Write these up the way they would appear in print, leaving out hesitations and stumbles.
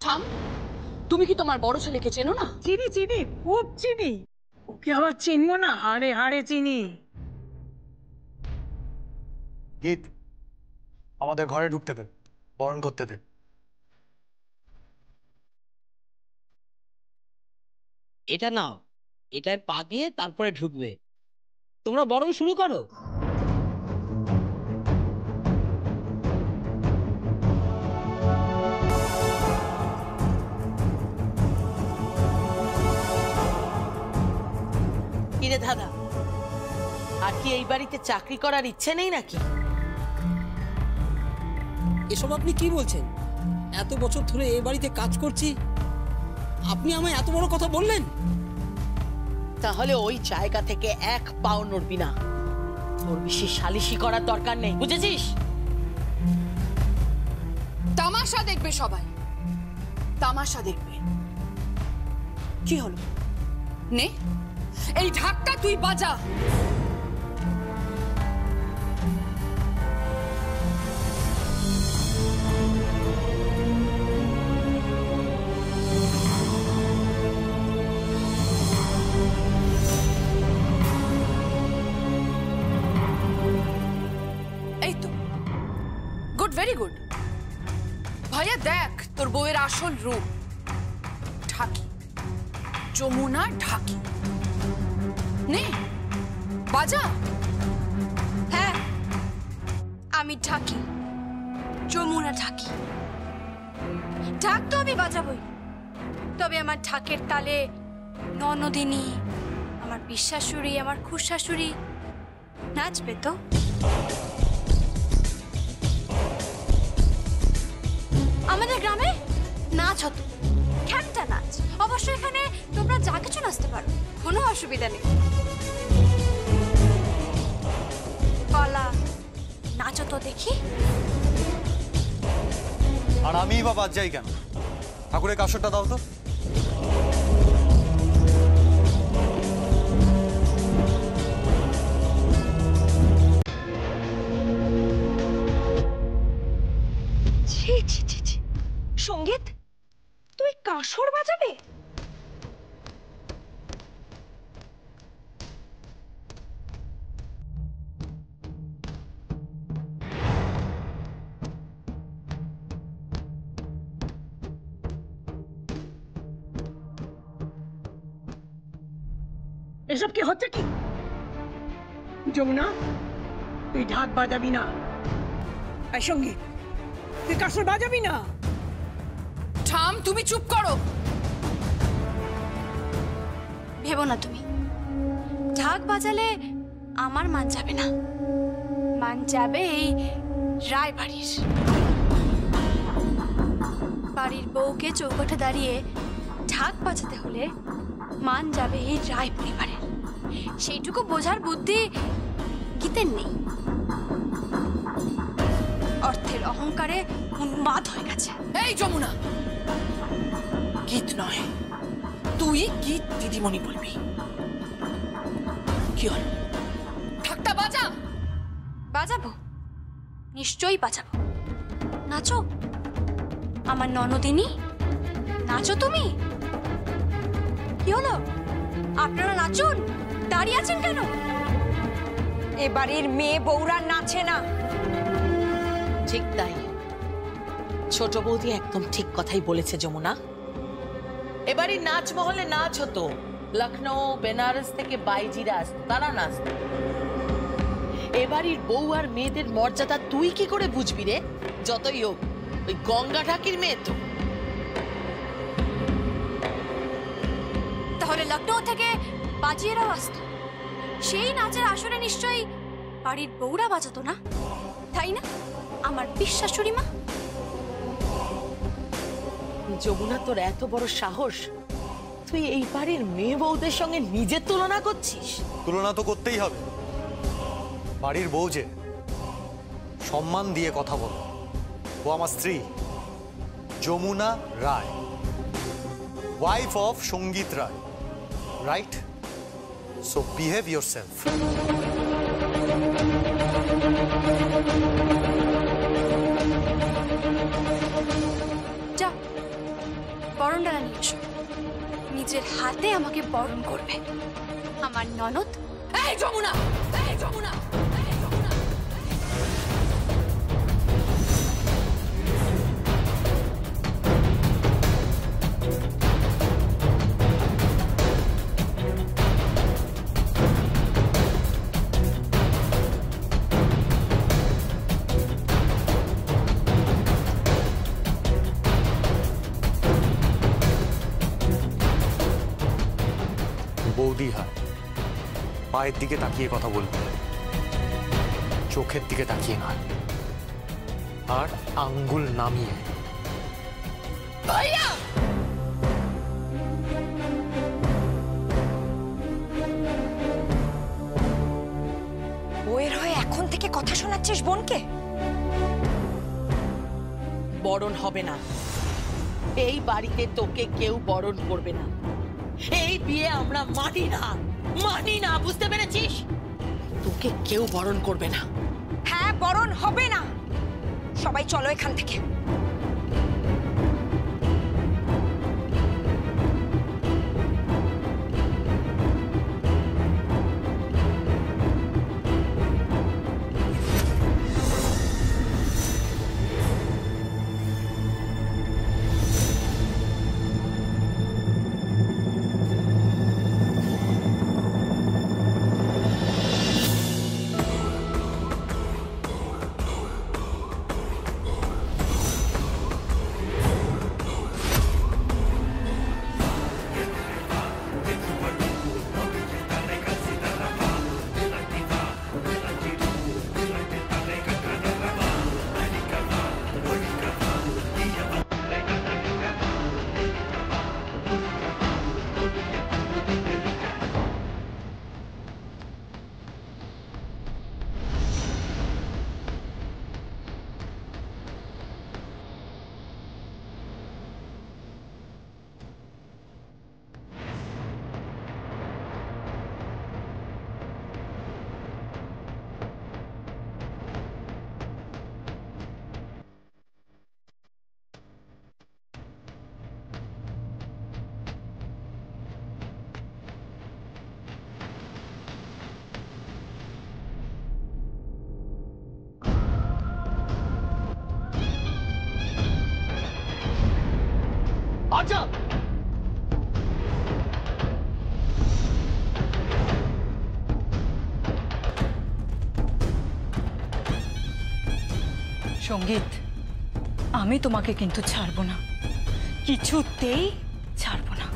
থাম, তুমি কি তোমার বড় ছেলেকে চেনো না? চিনি চিনি, খুব চিনি। ওকে আবার চিনবো না? হাড়ে হাড়ে চিনি। গীত, আমাদের ঘরে ঢুকতে দেন, বরণ করতে দেন। এটা নাও, এটায় পা দিয়ে তারপরে ঢুকবে। তোমরা বরং শুরু করো। কিরে দাদা, আর কি এই বাড়িতে চাকরি করার ইচ্ছে নেই নাকি? এসব আপনি কি বলছেন? এত বছর ধরে এই বাড়িতে কাজ করছি, আপনি আমায় এত বড় কথা বললেন? তাহলে ওই জায়গা থেকে এক পাও নড়বি না। তোর বেশি সালিশি করার দরকার নেই, বুঝেছিস? তামাশা দেখবে সবাই, তামাশা দেখবে। কি হলো? নে, এই ঢাকটা তুই বাজা। এই তো, গুড, ভেরি গুড। ভাইয়া দেখ তোর বউয়ের আসল রূপ। ঢাকি, যমুনা ঢাকি। নে, বাজা। হ্যাঁ, আমি ঢাকি, যমুনা ঢাকি। ঢাক তো আমি বাজাবই, তবে আমার ঢাকের তালে ননদিনী, আমার বিশ্বাশুড়ি, আমার খুশাশুড়ি নাচবে তো। আমাদের গ্রামে নাচ হতো, খ্যামটা নাচ। অবশ্য এখানে তোমরা যা কিছু নাচতে পারো, কোনো অসুবিধা নেই। কলা নাচো তো দেখি। আর আমিই বা বাদ যাই কেন? ঠাকুরের কাসরটা দাও তো। ছি ছি ছি ছি, সঙ্গীত তুই কাসর বাজাবে? এসব কি হচ্ছে কি? যমুনা, তুই ঢাক বাজাবি না। এই সঙ্গীত, তুই কাসর বাজাবি না। থাম, তুমি চুপ করো। ভেবো না তুমি, ঢাক বাজালে আমার মান যাবে না, মান যাবে এই রায় বাড়ির। বাড়ির বউকে চৌকাঠে দাঁড়িয়ে ঢাক বাজাতে হলে মান যাবে এই রায় পরিবারের। সেইটুকু বোঝার বুদ্ধি গীতের নেই। অর্থের অহংকারে উন্মাদ হয়ে গেছে। এই যমুনা, গীত নয়, তুই গীত দিদিমণি বলবি। কি হলো? ঢাকটা বাজা। বাজাবো, নিশ্চয়ই বাজাবো। নাচো আমার ননদিনী, নাচো তুমি। কি হলো? আপনারা নাচুন, দাঁড়িয়ে আছেন কেন? এ বাড়ির মেয়ে বউরা নাচে না। ঠিক তাই, ছোট বৌদি একদম ঠিক কথাই বলেছে যমুনা। এবারই নাচ মহলে নাচ হতো, লখনৌ বেনারস থেকে বাইজিরা আসতো, তারা নাচতো। এবাড়ির বউ আর মেয়েদের মর্যাদা তুই কি করে বুঝবি রে? যতই হোক ওই গঙ্গা ঢাকির মেয়ে তো। তাহলে লখনৌ থেকে বাজিয়েরাও আসতো, সেই নাচের আসরে নিশ্চয়ই বাড়ির বউরা বাজাতো না, তাই না আমার বিশ্বাশুড়ি মা? যমুনা, তোর এত বড় সাহস, তুই এই বাড়ির মেয়ে বউদের সঙ্গে নিজের তুলনা করছিস? তুলনা তো করতেই হবে। বাড়ির বউ যে, সম্মান দিয়ে কথা বলো। ও আমার স্ত্রী যমুনা রায়, ওয়াইফ অফ সঙ্গীত রায়, রাইট? So behave yourself. যাও বরণ ডালা নিয়ে এসো, নিজের হাতে আমাকে বরণ করবে আমার ননদ। এই যমুনা, এই যমুনা, এই যমুনা। বৌদি হয়, পায়ের দিকে তাকিয়ে কথা বলবে, চোখের দিকে তাকিয়ে নয়, আর আঙ্গুল নামিয়ে। ভাইয়া, বউয়ের হয়ে এখন থেকে কথা শোনাচ্ছিস বোনকে? বরণ হবে না, এই বাড়িতে তোকে কেউ বরণ করবে না। এই বিয়ে আমরা মানি না, মানি না, বুঝতে পেরেছিস? তোকে কেউ বরণ করবে না। হ্যাঁ, বরণ হবে না। সবাই চলো এখান থেকে। আচ্ছা, সঙ্গীত, আমি তোমাকে কিন্তু ছাড়বো না, কিছুতেই ছাড়বো না।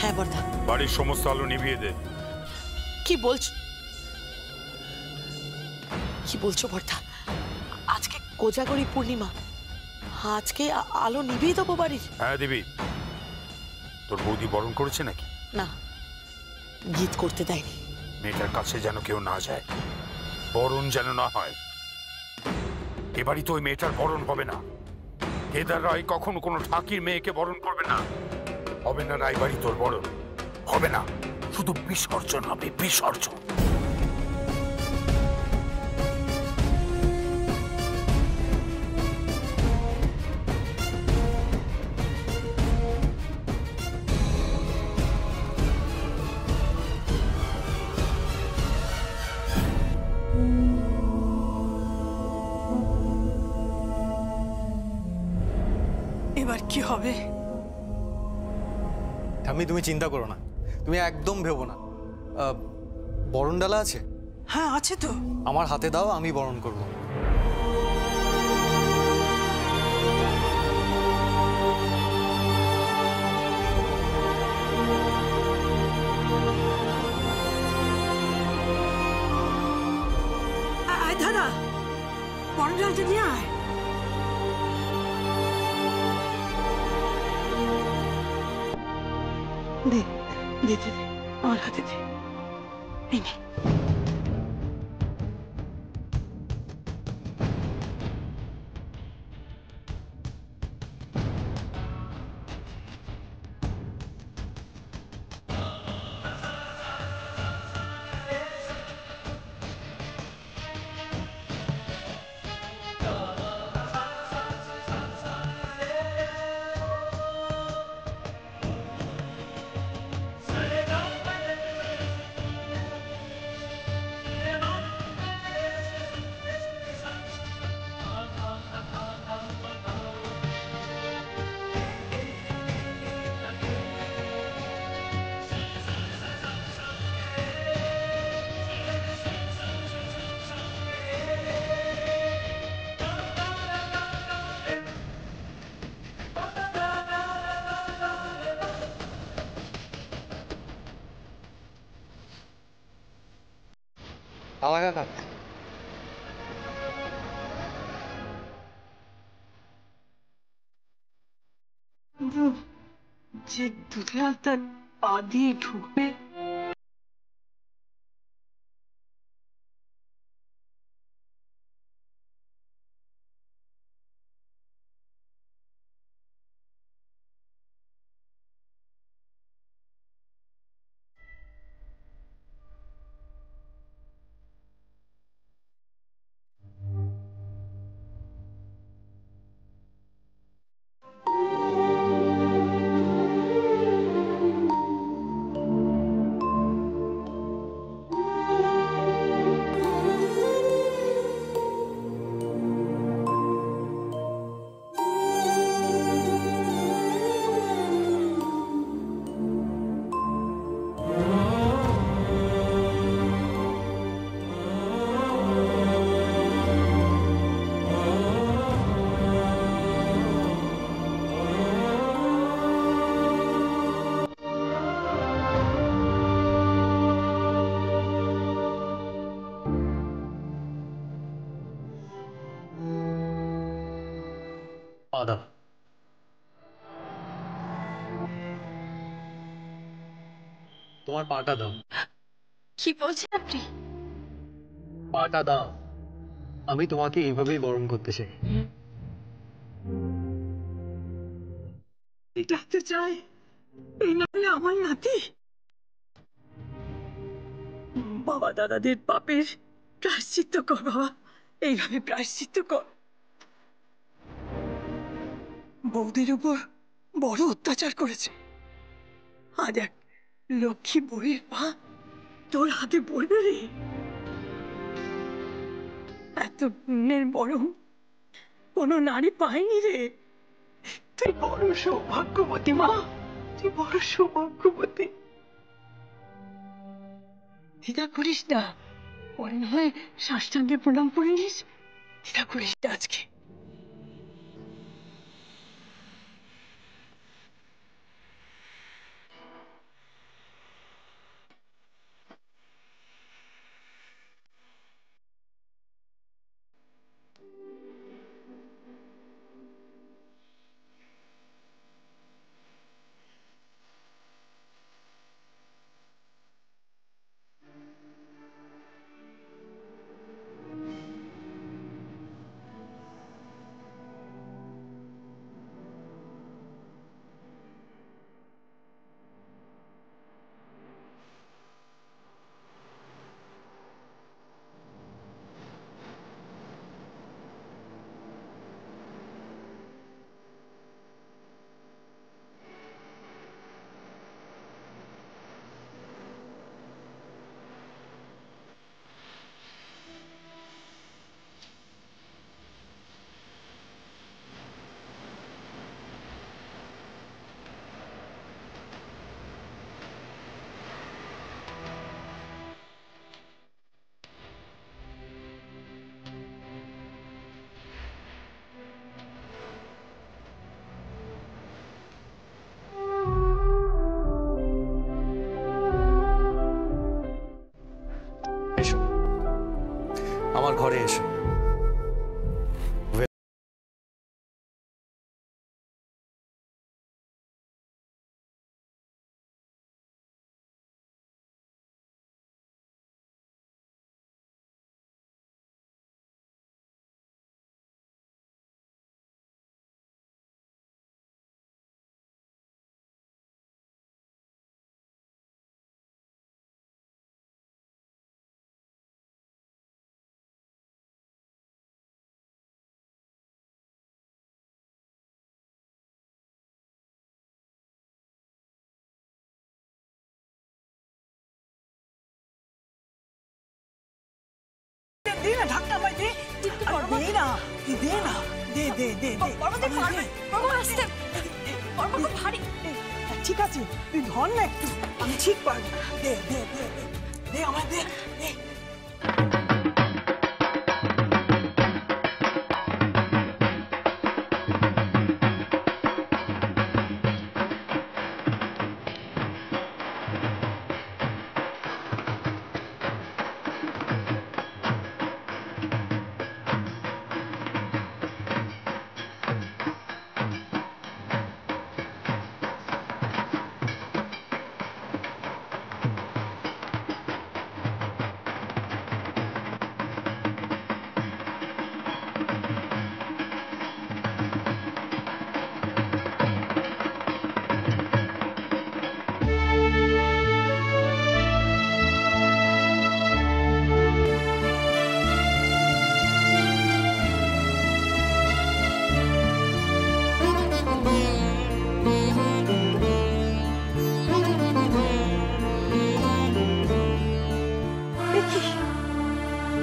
হ্যাঁ বর্দা। বাড়ির সমস্ত আলো নিভিয়ে দে। কি বলছো, কি বলছো বর্দা? আজকে কোজাগরী পূর্ণিমা, আজকে আলো নিভিয়ে দেবো বাড়ির? হ্যাঁ দিবি। তোর বৌদি বরণ করেছে নাকি? না, গীত করতে দেয়নি। মেয়েটার কাছে যেন কেউ না যায়, বরণ যেন না হয়। এবারই তো ওই মেয়েটার বরণ হবে না। কেদার রায় কখনো কোনো ঠাকির মেয়েকে বরণ করবে না। হবে না রায়বাড়ি তোর বরণ হবে না, শুধু বিসর্জন হবে, বিসর্জন। এবার কি হবে? ঠাম্মি, তুমি চিন্তা করো না, তুমি একদম ভেবো না। বরণ ডালা আছে? হ্যাঁ আছে তো। আমার হাতে দাও, আমি বরণ করবো। আয় দাদা, বরণ ডালটা নিয়ে আয়। দে দে দে, আমার হাতে দে। এই নে। আমার কাকা যে দুলাল তার পা দিয়ে ঢুকবে, আদাব। তোমার পাটা দাও। কি বলছেন আপনি? পাটা দাও। আমি তোমাকে এইভাবেই বরণ করতে চাই। ডাকতে চাই এই নাহলে আমার নাতি। বাবা দাদাদের পাপের প্রায়শ্চিত্ত কর বাবা, এইভাবে প্রায়শ্চিত্ত কর। বৌদির উপর বড় অত্যাচার করেছে, আজ এক লক্ষ্মী বউয়ের পা তোর হাতে পড়বে রে। এত পুণ্যের বরং কোনো নারী পায়নি রে। তুই বড় সৌভাগ্যবতী মা, তুই বড় সৌভাগ্যবতী। দ্বিধা করিস না, পরে না হয় সাষ্টাঙ্গে প্রণাম করে নিস। দ্বিধা করিস না আজকে। এসো আমার ঘরে এসো। দে না, দে দে দে দে। আসতে ভারী। ঠিক আছে, তুই ধর না একটু, আমি ঠিক পারবো। দে দে দে দে দে, আমার দে দে।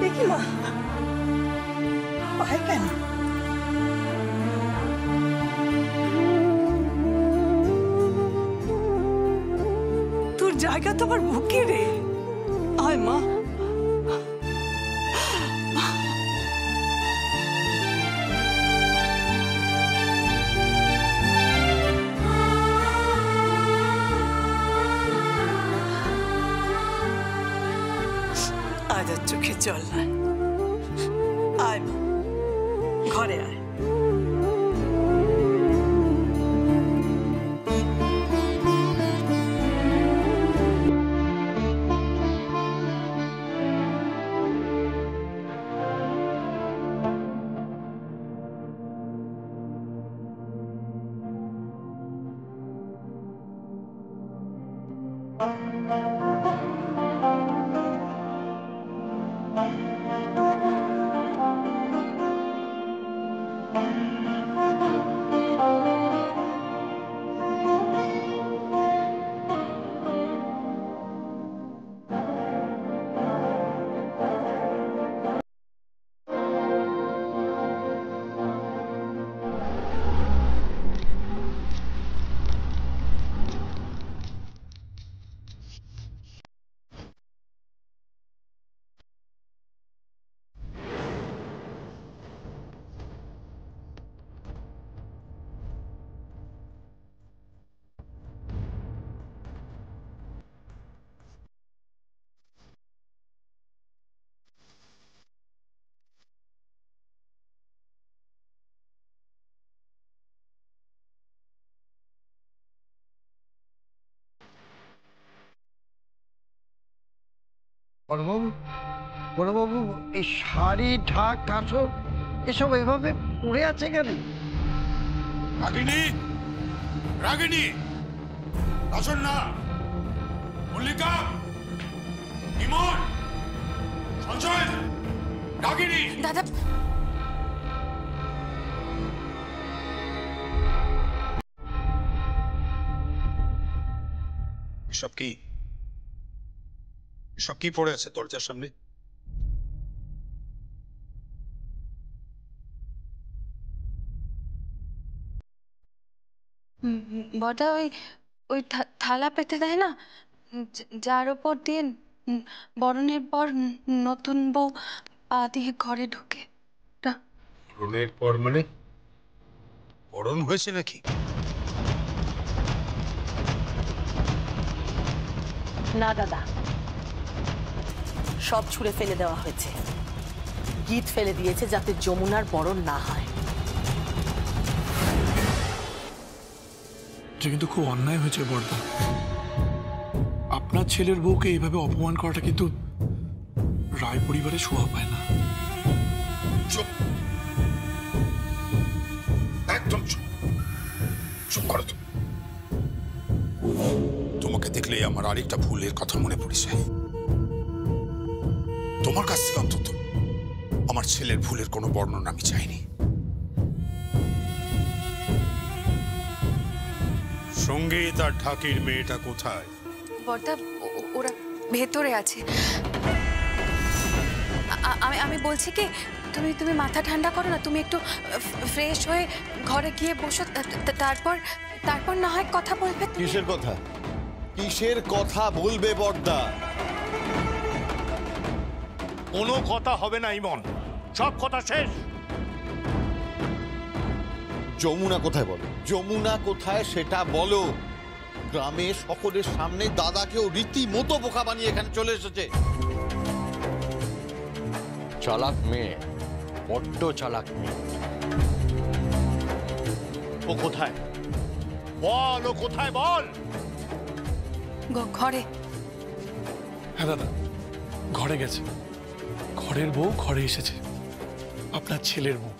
দেখি মা, পায় কেন? তোর জায়গা তো আমার বুকে রে। আয় মা। আজ আর চোখে জল নাই। আয় মা, ঘরে আয়। বড়বাবু, বড়বাবু, এই শাড়ি ঢাক কাঁচর এসব এভাবে পড়ে আছে কেন? রাগিনী, রাগিনী, আসুন না। মল্লিকা, ইমন, সঞ্জয়, রাগিনী। দাদা, সব কি সব কি পড়ে আছে দরজার সামনে? বড়া ওই ওই থালা পেতে দেয় না, যার উপর দিয়ে বরণের পর নতুন বউ পা দিয়ে ঘরে ঢুকে। বরণের পর মানে বরণ হয়েছে নাকি? না দাদা, সব ছুঁড়ে ফেলে দেওয়া হয়েছে। গীত ফেলে দিয়েছে যাতে যমুনার বরণ না হয়। এটা কিন্তু খুব অন্যায় হয়েছে বর্দা। আপনার ছেলের বউকে এইভাবে অপমান করাটা কিন্তু রায় পরিবারে শোভা পায় না। চুপ, একদম চুপ, চুপ করো তো। তোমাকে দেখলেই আমার আরেকটা ভুলের কথা মনে পড়েছে। তোমার কাছ থেকে অন্তত আমার ছেলের ভুলের কোনো বর্ণনা আমি চাইনি। সঙ্গীত আর ঢাকির মেয়েটা কোথায়? বড়দা, ওরা ভেতরে আছে। আমি বলছি কি, তুমি তুমি মাথা ঠান্ডা করো না, তুমি একটু ফ্রেশ হয়ে ঘরে গিয়ে বসো, তারপর তারপর না হয় কথা বলবে। কিসের কথা? কিসের কথা বলবে বড়দা? কোনো কথা হবে না ইমন, সব কথা শেষ। যমুনা কোথায় বলো? যমুনা কোথায় সেটা বলো। গ্রামে সকলের সামনে দাদাকেও রীতিমতো বোকা বানিয়ে এখানে চলে এসেছে। চালাক মেয়ে, বড্ড চালাক মেয়ে। ও কোথায় বল, ও কোথায় বল। ঘরে। হ্যাঁ দাদা, ঘরে গেছে। ঘরের বউ ঘরে এসেছে, আপনার ছেলের বউ।